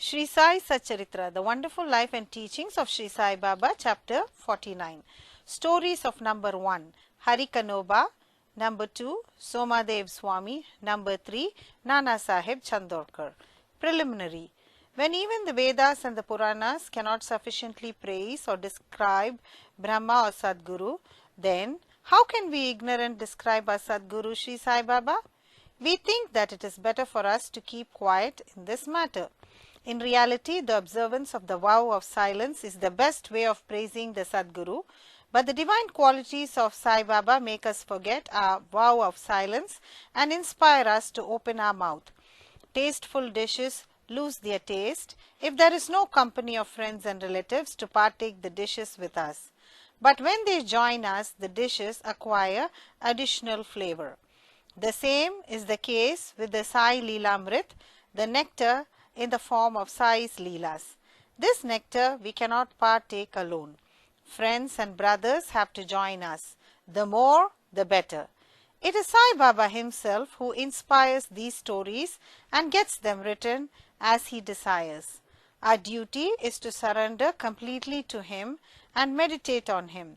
Shirdi Sai Satcharitra, the wonderful life and teachings of Shirdi Sai Baba, chapter 49. Stories of number 1, Kanoba, number 2, Somadev Swami, number 3, Nanasaheb Chandorkar. Preliminary. When even the Vedas and the Puranas cannot sufficiently praise or describe Brahma or Sadguru, then how can we ignorant describe our Sadguru Shirdi Sai Baba? We think that it is better for us to keep quiet in this matter. In reality, the observance of the vow of silence is the best way of praising the Sadguru, but the divine qualities of Sai Baba make us forget our vow of silence and inspire us to open our mouth. Tasteful dishes lose their taste if there is no company of friends and relatives to partake the dishes with us. But when they join us, the dishes acquire additional flavor. The same is the case with the Sai Leelamrit, the nectar in the form of Sai's leelas. This nectar we cannot partake alone. Friends and brothers have to join us. The more, the better. It is Sai Baba himself who inspires these stories and gets them written as he desires. Our duty is to surrender completely to him and meditate on him.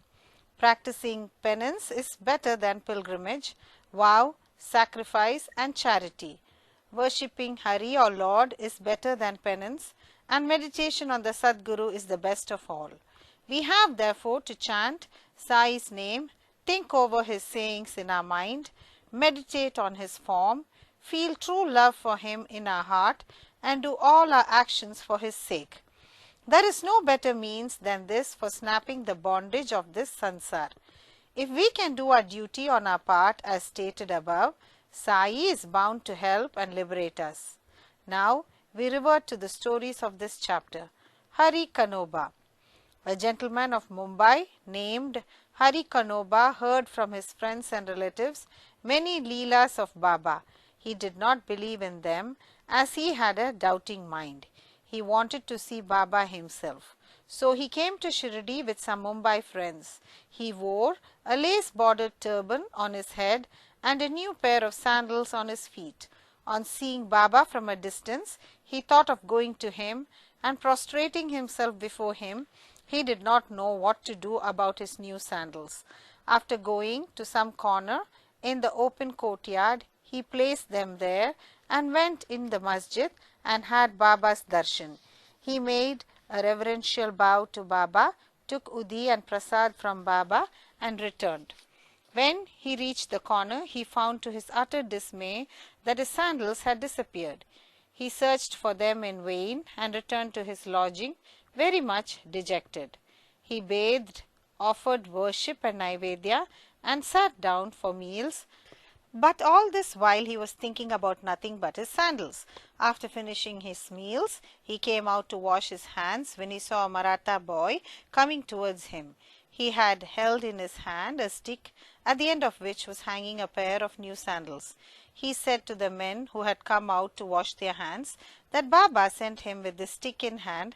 Practicing penance is better than pilgrimage, vow, sacrifice and charity. Worshipping Hari or Lord is better than penance, and meditation on the Sadguru is the best of all. We have therefore to chant Sai's name, think over his sayings in our mind, meditate on his form, feel true love for him in our heart, and do all our actions for his sake. There is no better means than this for snapping the bondage of this sansar. If we can do our duty on our part as stated above, Sai is bound to help and liberate us. Now we revert to the stories of this chapter. Kanoba. A gentleman of Mumbai named Kanoba heard from his friends and relatives many leelas of Baba. He did not believe in them as he had a doubting mind. He wanted to see Baba himself. So he came to Shirdi with some Mumbai friends. He wore a lace-bordered turban on his head and a new pair of sandals on his feet. On seeing Baba from a distance, he thought of going to him and prostrating himself before him. He did not know what to do about his new sandals. After going to some corner in the open courtyard, he placed them there and went in the masjid and had Baba's darshan. He made a reverential bow to Baba, took Udi and Prasad from Baba and returned. When he reached the corner, he found to his utter dismay that his sandals had disappeared. He searched for them in vain and returned to his lodging very much dejected. He bathed, offered worship and Naivedya and sat down for meals. But all this while he was thinking about nothing but his sandals. After finishing his meals, he came out to wash his hands when he saw a Maratha boy coming towards him. He had held in his hand a stick at the end of which was hanging a pair of new sandals. He said to the men who had come out to wash their hands that Baba sent him with the stick in hand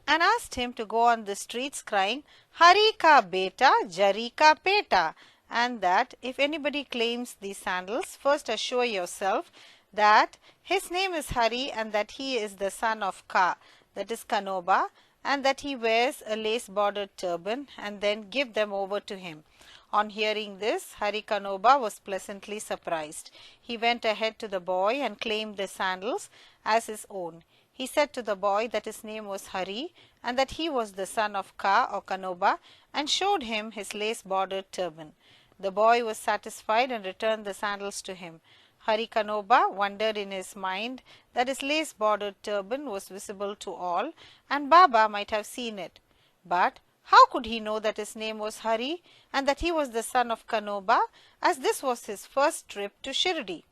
and asked him to go on the streets crying, Hari ka beta, jari ka peta, and that if anybody claims these sandals, first assure yourself that his name is Hari and that he is the son of Ka, that is Kanoba, and that he wears a lace-bordered turban, and then give them over to him. On hearing this, Kanoba was pleasantly surprised. He went ahead to the boy and claimed the sandals as his own. He said to the boy that his name was Hari and that he was the son of Ka or Kanoba, and showed him his lace-bordered turban. The boy was satisfied and returned the sandals to him. Kanoba wondered in his mind that his lace-bordered turban was visible to all, and Baba might have seen it. But how could he know that his name was Hari and that he was the son of Kanoba, as this was his first trip to Shirdi?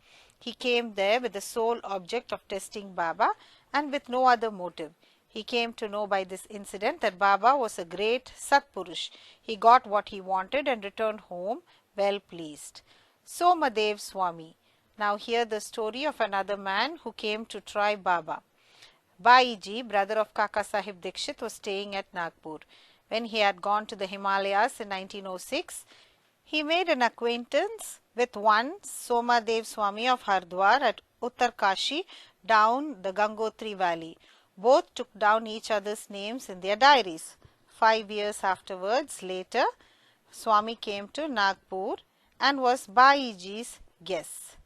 He came there with the sole object of testing Baba and with no other motive. He came to know by this incident that Baba was a great Satpurush. He got what he wanted and returned home well pleased. Somadev Swami. Now hear the story of another man who came to try Baba. Baiji, brother of Kaka Sahib Dikshit, was staying at Nagpur. When he had gone to the Himalayas in 1906, he made an acquaintance with one Somadev Swami of Hardwar at Uttarkashi down the Gangotri valley. Both took down each other's names in their diaries. 5 years afterwards, later, Swami came to Nagpur and was Baiji's guest.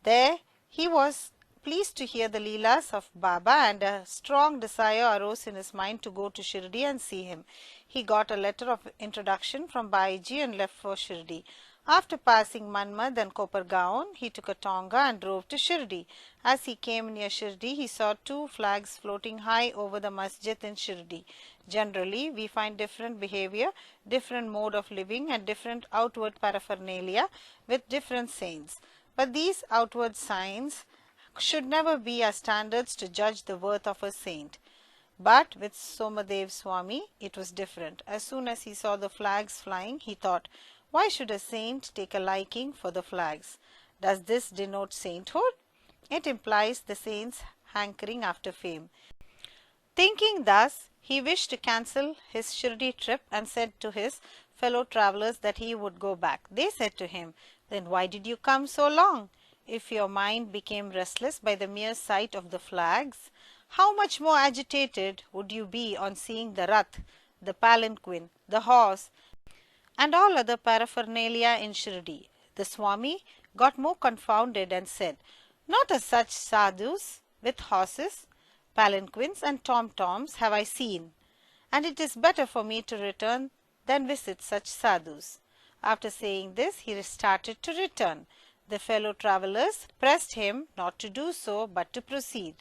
There he was pleased to hear the leelas of Baba, and a strong desire arose in his mind to go to Shirdi and see him. He got a letter of introduction from Baiji and left for Shirdi. After passing Manmad and Kopargaon, he took a tonga and drove to Shirdi. As he came near Shirdi, he saw two flags floating high over the masjid in Shirdi. Generally, we find different behavior, different mode of living, and different outward paraphernalia with different saints. But these outward signs should never be our standards to judge the worth of a saint. But with Somadev Swami, it was different. As soon as he saw the flags flying, he thought, why should a saint take a liking for the flags? Does this denote sainthood? It implies the saint's hankering after fame. Thinking thus, he wished to cancel his Shirdi trip and said to his fellow travelers that he would go back. They said to him, then why did you come so long? If your mind became restless by the mere sight of the flags, how much more agitated would you be on seeing the rath, the palanquin, the horse, and all other paraphernalia in Shirdi? The Swami got more confounded and said, not as such sadhus with horses, palanquins and tom-toms have I seen, and it is better for me to return than visit such sadhus. After saying this, he started to return. The fellow travelers pressed him not to do so, but to proceed.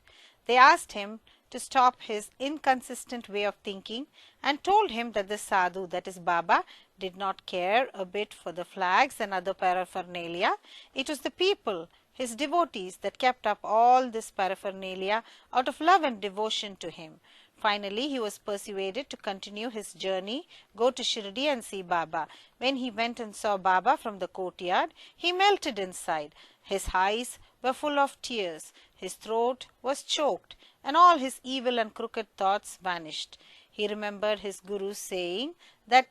They asked him to stop his inconsistent way of thinking and told him that the sadhu, that is Baba, did not care a bit for the flags and other paraphernalia. It was the people, his devotees, that kept up all this paraphernalia out of love and devotion to him. Finally, he was persuaded to continue his journey, go to Shirdi and see Baba. When he went and saw Baba from the courtyard, he melted inside. His eyes were full of tears, his throat was choked, and all his evil and crooked thoughts vanished. He remembered his Guru saying that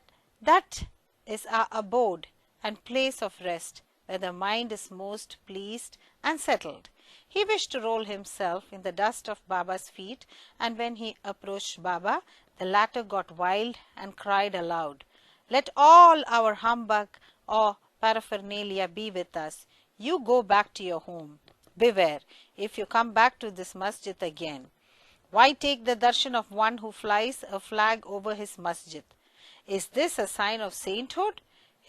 is our abode and place of rest, where the mind is most pleased and settled. He wished to roll himself in the dust of Baba's feet, and when he approached Baba, the latter got wild and cried aloud, let all our humbug or paraphernalia be with us. You go back to your home. Beware, if you come back to this masjid again. Why take the darshan of one who flies a flag over his masjid? Is this a sign of sainthood?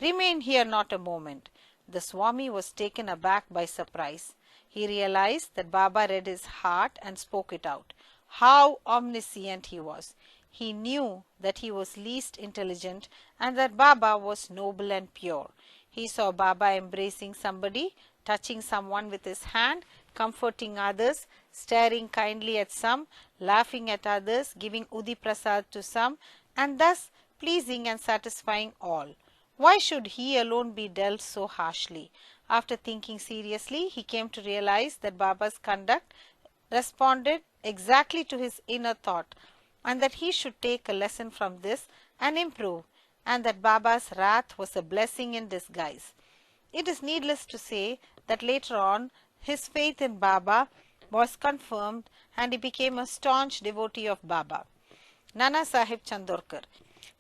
Remain here not a moment. The Swami was taken aback by surprise. He realized that Baba read his heart and spoke it out. How omniscient he was! He knew that he was least intelligent and that Baba was noble and pure. He saw Baba embracing somebody, touching someone with his hand, comforting others, staring kindly at some, laughing at others, giving Udi Prasad to some, and thus pleasing and satisfying all. Why should he alone be dealt so harshly? After thinking seriously, he came to realize that Baba's conduct responded exactly to his inner thought, and that he should take a lesson from this and improve, and that Baba's wrath was a blessing in disguise. It is needless to say that later on his faith in Baba was confirmed and he became a staunch devotee of Baba. Nanasaheb Chandorkar.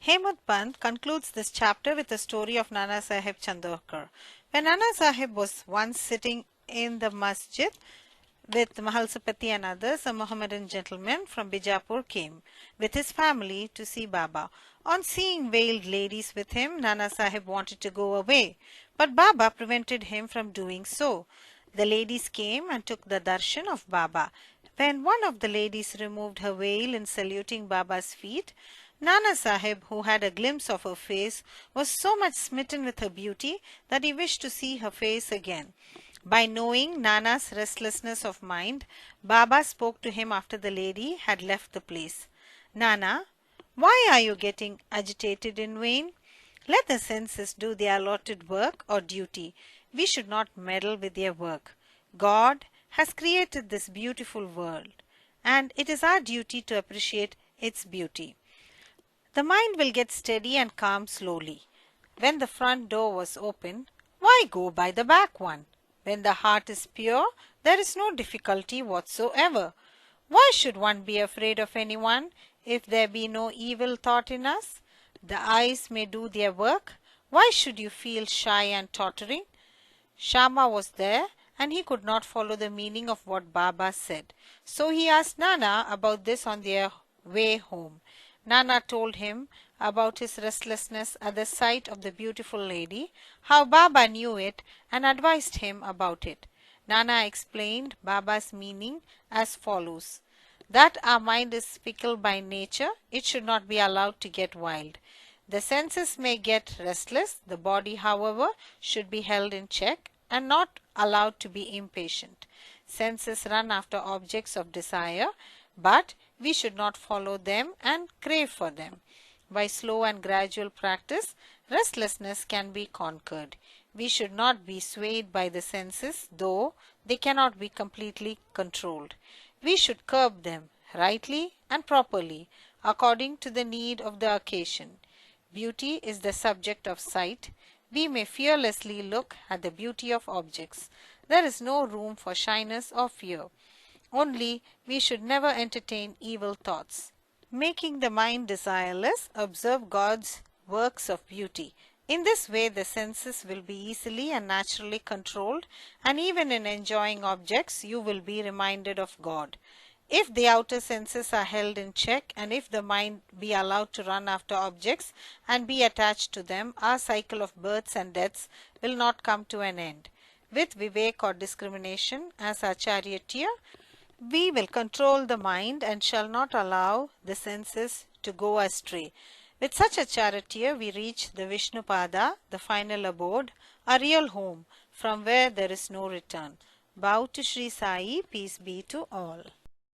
Hemant Pant concludes this chapter with the story of Nanasaheb Chandorkar. When Nanasaheb was once sitting in the masjid with Mahalsapati and others, a Mohammedan gentleman from Bijapur came with his family to see Baba. On seeing veiled ladies with him, Nanasaheb wanted to go away, but Baba prevented him from doing so. The ladies came and took the darshan of Baba. When one of the ladies removed her veil in saluting Baba's feet, Nanasaheb, who had a glimpse of her face, was so much smitten with her beauty that he wished to see her face again. By knowing Nana's restlessness of mind, Baba spoke to him after the lady had left the place. Nana, why are you getting agitated in vain? Let the senses do their allotted work or duty. We should not meddle with their work. God has created this beautiful world, and it is our duty to appreciate its beauty. The mind will get steady and calm slowly. When the front door was open, why go by the back one? When the heart is pure, there is no difficulty whatsoever. Why should one be afraid of anyone if there be no evil thought in us? The eyes may do their work. Why should you feel shy and tottering? Shama was there, and he could not follow the meaning of what Baba said. So he asked Nana about this on their way home. Nana told him about his restlessness at the sight of the beautiful lady, how Baba knew it, and advised him about it. Nana explained Baba's meaning as follows: that our mind is fickle by nature, it should not be allowed to get wild. The senses may get restless, the body, however, should be held in check and not allowed to be impatient. Senses run after objects of desire, but we should not follow them and crave for them. By slow and gradual practice, restlessness can be conquered. We should not be swayed by the senses, though they cannot be completely controlled. We should curb them rightly and properly, according to the need of the occasion. Beauty is the subject of sight. We may fearlessly look at the beauty of objects. There is no room for shyness or fear. Only we should never entertain evil thoughts. Making the mind desireless, observe God's works of beauty. In this way, the senses will be easily and naturally controlled, and even in enjoying objects, you will be reminded of God. If the outer senses are held in check, and if the mind be allowed to run after objects and be attached to them, our cycle of births and deaths will not come to an end. With vivek or discrimination as our charioteer, we will control the mind and shall not allow the senses to go astray. With such a charioteer, we reach the Vishnupada, the final abode, a real home, from where there is no return. Bow to Sri Sai, peace be to all.